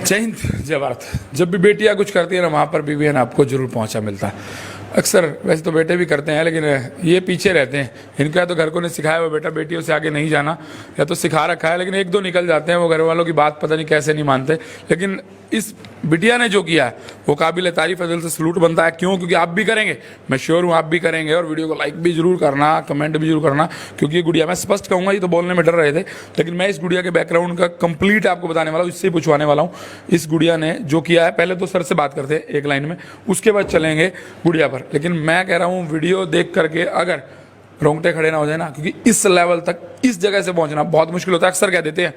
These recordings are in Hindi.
जय हिंद जय भारत। जब भी बेटियां कुछ करती है ना, वहाँ पर भी बहन आपको जरूर पहुँचा मिलता है। अक्सर वैसे तो बेटे भी करते हैं, लेकिन ये पीछे रहते हैं। इनका तो घर को नहीं सिखाया हुआ बेटा बेटियों से आगे नहीं जाना, या तो सिखा रखा है, लेकिन एक दो निकल जाते हैं। वो घर वालों की बात पता नहीं कैसे नहीं मानते। लेकिन इस बिटिया ने जो किया है वो काबिल तारीफ है, दिल से सलूट बनता है। क्यों? क्योंकि आप भी करेंगे, मैं श्योर हूँ आप भी करेंगे। और वीडियो को लाइक भी जरूर करना, कमेंट भी जरूर करना, क्योंकि ये गुड़िया, मैं स्पष्ट कहूँगा, ये तो बोलने में डर रहे थे, लेकिन मैं इस गुड़िया के बैकग्राउंड का कंप्लीट आपको बताने वाला हूँ, इससे पूछवाने वाला हूँ। इस गुड़िया ने जो किया है, पहले तो सर से बात करते हैं एक लाइन में, उसके बाद चलेंगे गुड़िया पर। लेकिन मैं कह रहा हूँ वीडियो देख करके अगर रोंगटे खड़े ना हो जाए ना, क्योंकि इस लेवल तक, इस जगह से पहुंचना बहुत मुश्किल होता है। अक्सर कह देते हैं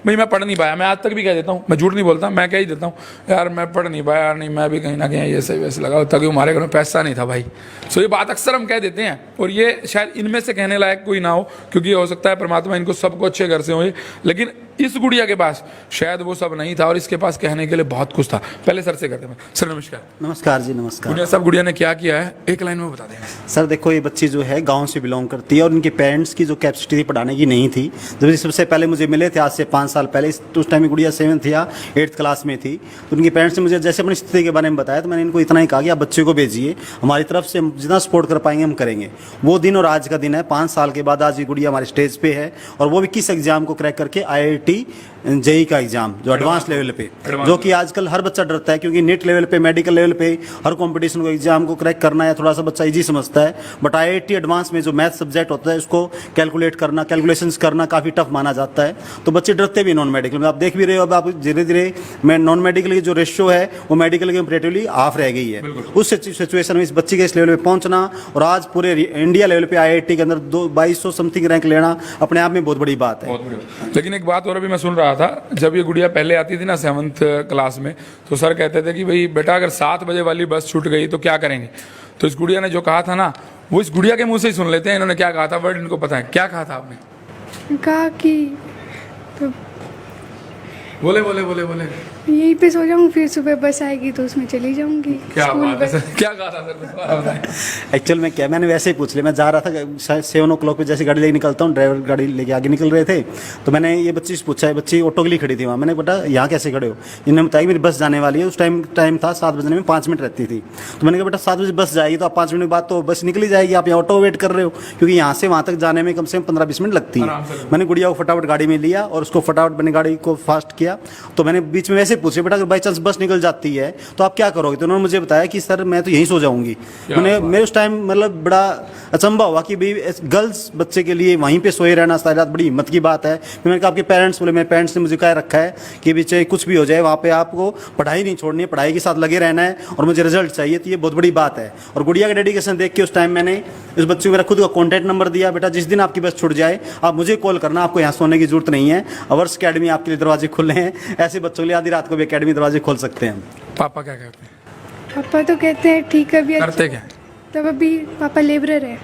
भाई मैं पढ़ नहीं पाया, मैं आज तक भी कह देता हूँ, मैं झूठ नहीं बोलता, मैं कह ही देता हूँ यार मैं पढ़ नहीं पाया, यार नहीं मैं भी कहीं ना कहीं ऐसे वैसे लगा होता कि हमारे घर में पैसा नहीं था भाई। सो ये बात अक्सर हम कह देते हैं, और ये शायद इनमें से कहने लायक कोई ना हो, क्योंकि हो सकता है परमात्मा इनको सबको अच्छे घर से हो। लेकिन इस गुड़िया के पास शायद वो सब नहीं था, और इसके पास कहने के लिए बहुत कुछ था। पहले सर से करते हैं। सर नमस्कार। नमस्कार जी, नमस्कार। गुड़िया साहब, गुड़िया ने क्या किया है एक लाइन में बता देंगे? सर देखो, ये बच्ची जो है गांव से बिलोंग करती है, और इनके पेरेंट्स की जो कैपेसिटी थी पढ़ाने की नहीं थी। जब ये सबसे पहले मुझे मिले थे आज से 5 साल पहले, तो उस टाइम गुड़िया 7th या 8th क्लास में थी। तो उनके पेरेंट्स ने मुझे जैसे अपनी स्थिति के बारे में बताया, तो मैंने इनको इतना ही कहा कि आप बच्चे को भेजिए, हमारी तरफ से हम जितना सपोर्ट कर पाएंगे हम करेंगे। वो दिन और आज का दिन है। 5 साल के बाद आज ये गुड़िया हमारे स्टेज पे है, और वो भी किस एग्जाम को क्रैक करके, IIT JEE का एग्जाम, जो एडवांस लेवल पे, जो कि आजकल हर बच्चा डरता है, क्योंकि नीट लेवल पे, मेडिकल लेवल पे हर कंपटीशन को, एग्जाम को क्रैक करना है थोड़ा सा बच्चा इजी समझता है। बट IIT एडवांस में जो मैथ सब्जेक्ट होता है, उसको कैलकुलेट करना, कैलकुलेशंस करना काफ़ी टफ माना जाता है। तो बच्चे डरते भी नॉन मेडिकल में। आप देख भी रहे हो, अब आप धीरे धीरे मैं नॉन मेडिकल की जो रेशियो है वो मेडिकल के कंपेरेटिवली हाफ रह गई है। उस सिचुएशन में इस बच्ची के इस लेवल पे पहुंचना, और आज पूरे इंडिया लेवल पे IIT के अंदर 2200 समथिंग रैंक लेना, अपने आप में बहुत बड़ी बात है। लेकिन एक बात और भी मैं सुन रहा था, जब ये गुड़िया पहले आती थी ना 7th क्लास में, तो सर कहते थे कि भाई बेटा अगर 7 बजे वाली बस छूट गई तो क्या करेंगे। तो इस गुड़िया ने जो कहा था ना, वो इस गुड़िया के मुंह से ही सुन लेते हैं। इन्होंने क्या कहा था, वर्ड इनको पता है। क्या कहा था आपने? कहा कि तो बोले बोले बोले बोले यहीं पे सो जाऊँ, फिर सुबह बस आएगी तो उसमें चली जाऊंगी। क्या बात है सर, क्या कहा था सर? एक्चुअल में क्या, मैंने वैसे ही पूछ लिया। मैं जा रहा था 7 o'clock पे, जैसे गाड़ी लेके निकलता हूँ, ड्राइवर गाड़ी लेके आगे निकल रहे थे, तो मैंने ये बच्ची से पूछा है, बच्ची ऑटो के लिए खड़ी थी वहाँ। मैंने बेटा यहाँ कैसे खड़े हो? इन्होंने बताया कि मेरी बस जाने वाली है। उस टाइम था 7 बजने में 5 मिनट रहती थी। तो मैंने कहा बेटा 7 बजे बस जाएगी, तो आप 5 मिनट बाद तो बस निकली जाएगी, आप यहाँ ऑटो वेट कर रहे हो, क्योंकि यहाँ से वहाँ तक जाने में कम से कम 15-20 मिनट लगती है। मैंने गुड़िया को फटाफट गाड़ी में लिया, और उसको फटाफट मैंने गाड़ी को फास्ट किया। तो मैंने बीच में वैसे पूछा, बेटा अगर बाई चांस बस निकल जाती है तो आप क्या करोगे? तो उन्होंने मुझे बताया कि सर मैं तो यहीं सो जाऊंगी। मेरे उस टाइम मतलब बड़ा अचंभा हुआ कि भाई गर्ल्स बच्चे के लिए वहीं पे सोए रहना सारी रात बड़ी हिम्मत की बात है। मैंने कहा आपके पेरेंट्स? बोले मेरे पेरेंट्स ने मुझे कह रखा है कि भी चाहे कुछ भी हो जाए, वहाँ पे आपको पढ़ाई नहीं छोड़नी है, पढ़ाई के साथ लगे रहना है, और मुझे रिजल्ट चाहिए। तो ये बहुत बड़ी बात है। और गुड़िया का डेडिकेशन देख के उस टाइम मैंने इस बच्चे को मेरा खुद का कॉन्टैक्ट नंबर दिया, बेटा जिस दिन आपकी बस छूट जाए आप मुझे कॉल करना, आपको यहाँ सोने की जरूरत नहीं है। अवर्स अकेडमी आपके लिए दरवाजे खुले हैं, ऐसे बच्चों के लिए आधी रात को भी अकेडमी दरवाजे खोल सकते हैं। पापा क्या कहते हैं? पापा तो कहते हैं ठीक है, अभी करते क्या? तब अभी पापा लेबरर है।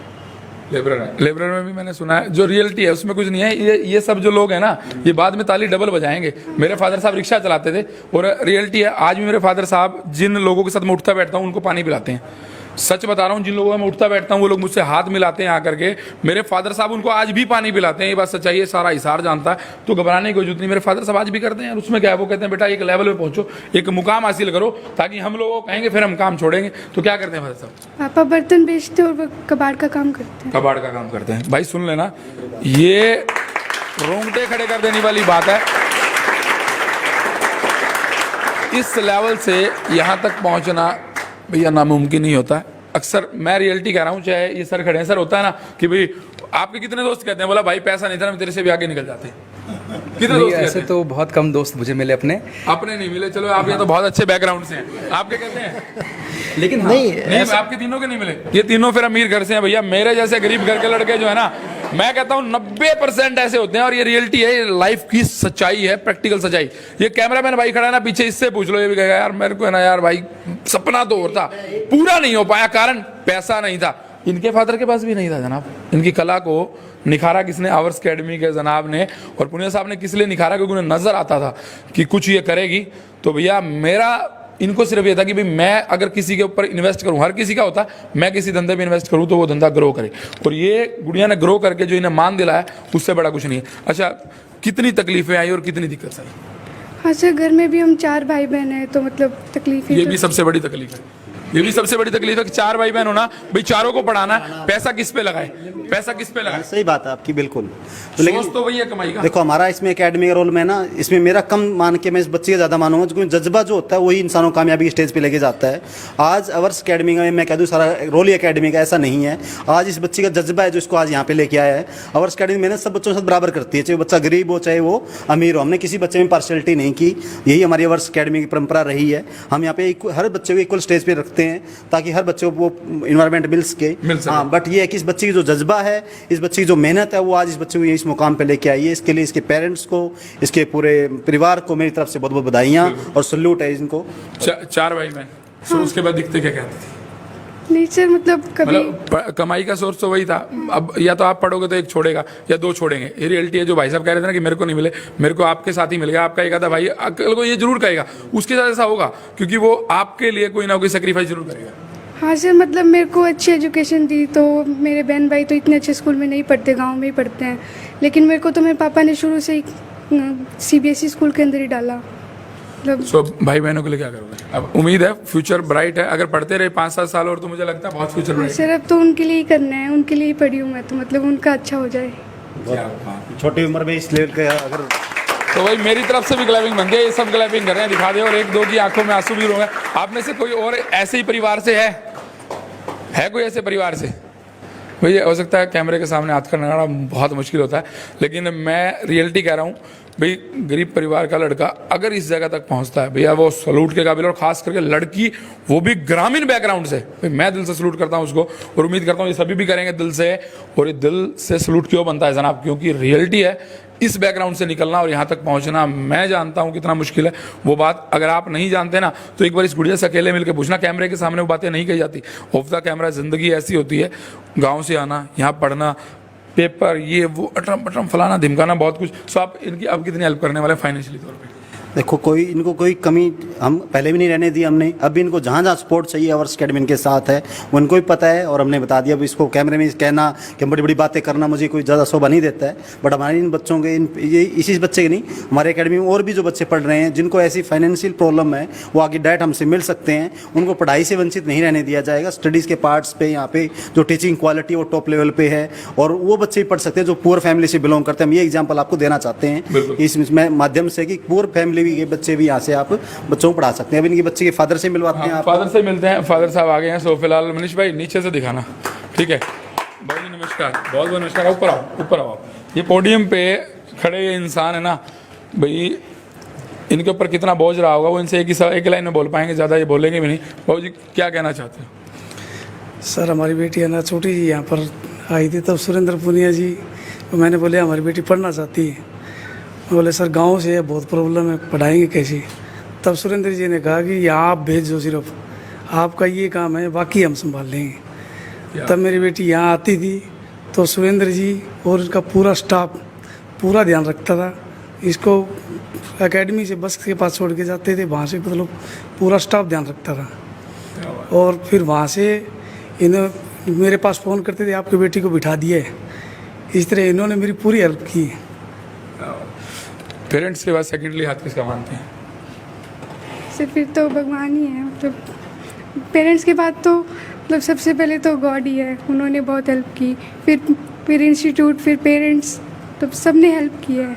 लेबरर है। लेबरर में भी मैंने सुना है, जो रियलिटी है उसमें कुछ नहीं है। ये सब जो लोग हैं ना, ये बाद में ताली डबल बजाएंगे। मेरे फादर साहब रिक्शा चलाते थे, और रियलिटी है आज भी मेरे फादर साहब जिन लोगों के साथ मैं उठता बैठता हूँ उनको पानी पिलाते हैं। सच बता रहा हूँ, जिन लोगों में उठता बैठता हूँ वो लोग मुझसे हाथ मिलाते हैं आकर के। मेरे फादर साहब उनको आज भी पानी पिलाते हैं। ये बात सच्चाई है, सारा हिसार जानता है, तो घबराने की कोई जरूरत नहीं। मेरे फादर साहब आज भी करते हैं। और उसमें क्या है, वो कहते हैं बेटा एक लेवल पे पहुंचो, एक मुकाम हासिल करो, ताकि हम लोग कहेंगे फिर हम काम छोड़ेंगे। तो क्या करते हैं फादर साहब? पापा बर्तन बेचते और वो कबाड़ का काम करते हैं। कबाड़ का काम करते हैं। भाई सुन लेना, ये रोंगटे खड़े कर देने वाली बात है। इस लेवल से यहाँ तक पहुँचना भैया नामुमकिन नहीं होता है। अक्सर मैं रियलिटी कह रहा हूँ, चाहे ये सर खड़े हैं। सर होता है ना कि भाई आपके कितने दोस्त कहते हैं, बोला भाई पैसा नहीं था ना, तेरे से भी आगे निकल जाते हैं। कितने दोस्त ऐसे हैं? तो बहुत कम दोस्त मुझे मिले अपने नहीं मिले। चलो आप ये तो बहुत अच्छे बैकग्राउंड से हैं, आपके कहते हैं, लेकिन नहीं आपके तीनों के नहीं मिले। ये तीनों फिर अमीर घर से हैं भैया। मेरे जैसे गरीब घर के लड़के जो है ना, मैं कहता हूँ 90% ऐसे होते हैं। और ये रियलिटी है, लाइफ की सच्चाई है, प्रैक्टिकल सच्चाई। ये कैमरामैन भाई खड़ा है ना पीछे, इससे पूछ लो, ये भी कहेगा यार मेरे को है ना यार भाई सपना तो और था, पूरा नहीं हो पाया, कारण पैसा नहीं था। इनके फादर के पास भी नहीं था जनाब। इनकी कला को निखारा किसने? आवर्स अकेडमी के जनाब ने। और पुनिया साहब ने किस लिए निखारा? क्योंकि उन्हें नजर आता था कि कुछ ये करेगी। तो भैया मेरा इनको सिर्फ ये था कि भाई मैं अगर किसी के ऊपर इन्वेस्ट करूं, हर किसी का होता, मैं किसी धंधे में इन्वेस्ट करूं तो वो धंधा ग्रो करे। और ये गुड़िया ने ग्रो करके जो इन्हें मान दिलाया, उससे बड़ा कुछ नहीं है। अच्छा, कितनी तकलीफें आई और कितनी दिक्कत आई? हाँ सर, घर में भी हम 4 भाई बहन हैं, तो मतलब तकलीफ ये ही भी तो सबसे बड़ी तकलीफ है, ये भी सबसे बड़ी तकलीफ है कि 4 भाई बहन होना, भाई चारों को पढ़ाना है, पैसा किस पे लगाए, पैसा किस पे लगाए, सही बात है आपकी बिल्कुल। तो लेकिन सोच तो वही है कमाई का। देखो हमारा इसमें एकेडमी का रोल में ना, इसमें मेरा कम मान के मैं इस बच्चे का ज़्यादा मानूंगा, क्योंकि जज्बा जो होता है वही इंसानों को कामयाबी की स्टेज पे लेके जाता है। आज अवर्स एकेडमी का मैं कह दूँ सारा रोल ही एकेडमी का ऐसा नहीं है। आज इस बच्चे का जज्बा है जो इसको आज यहाँ पे लेके आया है। अवर्स एकेडमी मैंने सब बच्चों के साथ बराबर करती है, चाहे वो बच्चा गरीब हो चाहे वो अमीर हो। हमने किसी बच्चे में पार्शलिटी नहीं की, यही हमारी अवर्स एकेडमी की परंपरा रही है। हम यहाँ पे हर बच्चे को इक्वल स्टेज पे रखते हैं ताकि हर बच्चे को वो इन्वायरमेंट मिल सके। हाँ, बट ये है कि इस बच्चे की जो जज्बा है, इस बच्चे की जो मेहनत है, वो आज इस बच्चे को इस मुकाम पे लेके आई है। इसके लिए इसके पेरेंट्स को, इसके पूरे परिवार को मेरी तरफ से बहुत बहुत बधाइयाँ और सल्यूट है इनको। 4 भाई बहन, फिर उसके बाद दिखते क्या कहते थे? नहीं सर, मतलब कभी मतलब कमाई का सोर्स तो वही था। अब या तो आप पढ़ोगे तो एक छोड़ेगा या 2 छोड़ेंगे, ये रियलिटी है। जो भाई साहब कह रहे थे ना कि मेरे को नहीं मिले, मेरे को आपके साथ ही मिल गया, आपका एक आधा भाई कल को ये जरूर कहेगा, उसके साथ ऐसा होगा, क्योंकि वो आपके लिए कोई ना कोई सेक्रीफाइस जरूर करेगा। हाँ सर, मतलब मेरे को अच्छी एजुकेशन दी, तो मेरे बहन भाई तो इतने अच्छे स्कूल में नहीं पढ़ते, गांव में ही पढ़ते हैं, लेकिन मेरे को तो मेरे पापा ने शुरू से ही CBSE स्कूल के अंदर ही डाला। मतलब सो भाई बहनों के लिए क्या करोगे? अब उम्मीद है फ्यूचर ब्राइट है, अगर पढ़ते रहे 5-7 साल और तो मुझे लगता है बहुत फ्यूचर ब्राइट सर अब तो उनके लिए ही करना है, उनके लिए ही पढ़ी हूँ मैं, तो मतलब उनका अच्छा हो जाए। है। छोटी उम्र में इस लेवल के अगर तो भाई मेरी तरफ से भी ग्लैबिंग बन गया, ये सब ग्लैबिंग कर रहे हैं, दिखा दे। और 1-2 की आंखों में आंसू भी रोए। आप में से कोई और ऐसे ही परिवार से है कोई ऐसे परिवार से? भैया हो सकता है कैमरे के सामने हाथ करना बहुत मुश्किल होता है, लेकिन मैं रियलिटी कह रहा हूँ। भाई गरीब परिवार का लड़का अगर इस जगह तक पहुंचता है, भैया वो सलूट के काबिल। और खास करके लड़की, वो भी ग्रामीण बैकग्राउंड से, भाई मैं दिल से सलूट करता हूं उसको, और उम्मीद करता हूं ये सभी भी करेंगे दिल से। और ये दिल से सलूट क्यों बनता है जनाब? क्योंकि रियलिटी है, इस बैकग्राउंड से निकलना और यहाँ तक पहुँचना मैं जानता हूँ कितना मुश्किल है। वो बात अगर आप नहीं जानते ना, तो एक बार इस गुड़िया से अकेले मिलकर पूछना। कैमरे के सामने वो बातें नहीं कही जाती। ऑफ द कैमरा ज़िंदगी ऐसी होती है, गाँव से आना, यहाँ पढ़ना, पेपर, ये वो अटरम पटरम फलाना धिमकाना, बहुत कुछ। सो आप इनकी अब कितनी हेल्प करने वाले फाइनेंशियली तौर पे? देखो इनको कोई कमी हम पहले भी नहीं रहने दी हमने। अब भी इनको जहाँ जहाँ सपोर्ट चाहिए अवर्स एकेडमी के साथ है, वो इनको भी पता है। और हमने बता दिया, अब इसको कैमरे में कहना कि बड़ी बड़ी बातें करना मुझे कोई ज़्यादा शोभा नहीं देता है। बट हमारे इन बच्चों के ये इसी बच्चे के नहीं, हमारे एकेडमी में और भी जो बच्चे पढ़ रहे हैं जिनको ऐसी फाइनेंशियल प्रॉब्लम है, वो आगे डायरेक्ट हमसे मिल सकते हैं। उनको पढ़ाई से वंचित नहीं रहने दिया जाएगा। स्टडीज़ के पार्ट्स पे यहाँ पे जो टीचिंग क्वालिटी वो टॉप लेवल पे है, और वो बच्चे भी पढ़ सकते हैं जो पुअर फैमिली से बिलोंग करते हैं। हम ये एग्जाम्पल आपको देना चाहते हैं इस माध्यम से कि पुअर फैमिली के बच्चे भी से आप बच्चों को पढ़ा सकते हैं। अब इनके बच्चे के फादर से मिलवाते हैं आप। फादर से मिलते हैं, फादर साहब आ गए हैं। सो फिलहाल मनीष भाई नीचे से दिखाना, ठीक है? बहुत नमस्कार, बहुत बहुत नमस्कार। ऊपर आओ, ऊपर आओ। ये पोडियम पे खड़े इंसान है ना भाई, इनके ऊपर कितना बोझ रहा होगा। वो इनसे एक लाइन में बोल पाएंगे, ज़्यादा ये बोलेंगे भी नहीं। बाबू जी क्या कहना चाहते हो? सर हमारी बेटी है ना छोटी जी यहाँ पर आई थी, तब सुरेंद्र पुनिया जी को मैंने बोले हमारी बेटी पढ़ना चाहती है। बोले सर गांव से है, बहुत प्रॉब्लम है, पढ़ाएंगे कैसे? तब सुरेंद्र जी ने कहा कि यहाँ आप भेज दो, सिर्फ आपका ये काम है, बाकी हम संभाल लेंगे। तब मेरी बेटी यहाँ आती थी तो सुरेंद्र जी और इसका पूरा स्टाफ पूरा ध्यान रखता था। इसको एकेडमी से बस के पास छोड़ के जाते थे, वहाँ से मतलब पूरा स्टाफ ध्यान रखता था। और फिर वहाँ से इन्हें मेरे पास फ़ोन करते थे, आपकी बेटी को बिठा दिया है। इस तरह इन्होंने मेरी पूरी हेल्प की। पेरेंट्स के बाद सेकेंडली हाथ किसका मानते हैं? सर फिर तो भगवान ही है। मतलब पेरेंट्स के बाद तो मतलब सबसे पहले तो गॉड ही है, उन्होंने बहुत हेल्प की। फिर इंस्टीट्यूट, फिर पेरेंट्स, तो सब ने हेल्प की है।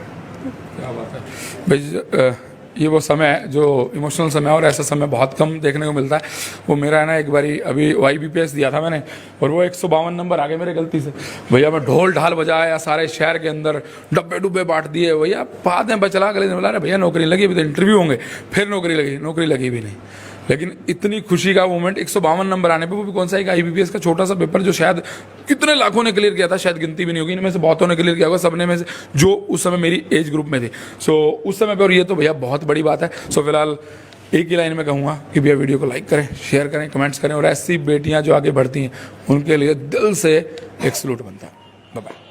क्या बात है भाई। ये वो समय है जो इमोशनल समय है, और ऐसा समय बहुत कम देखने को मिलता है। वो मेरा है ना, एक बारी अभी YBPS दिया था मैंने, और वो 152 नंबर आ गए मेरे गलती से। भैया मैं ढोल ढाल बजाया, सारे शहर के अंदर डब्बे डुब्बे बांट दिए। भैया बाद में बचला गले बोला, भैया नौकरी लगी, अभी तो इंटरव्यू होंगे। फिर नौकरी लगी भी नहीं। लेकिन इतनी खुशी का मोमेंट 152 नंबर आने पे, वो भी कौन सा एक IBPS का छोटा सा पेपर जो शायद कितने लाखों ने क्लियर किया था, शायद गिनती भी नहीं होगी, इनमें से बहुतों ने क्लियर किया होगा, सबने में से जो उस समय मेरी एज ग्रुप में थे। सो उस समय पे, और ये तो भैया बहुत बड़ी बात है। सो फिलहाल एक ही लाइन में कहूँगा कि भैया वीडियो को लाइक करें, शेयर करें, कमेंट्स करें, और ऐसी बेटियाँ जो आगे बढ़ती हैं उनके लिए दिल से एक सलूट बनता है। Bye bye.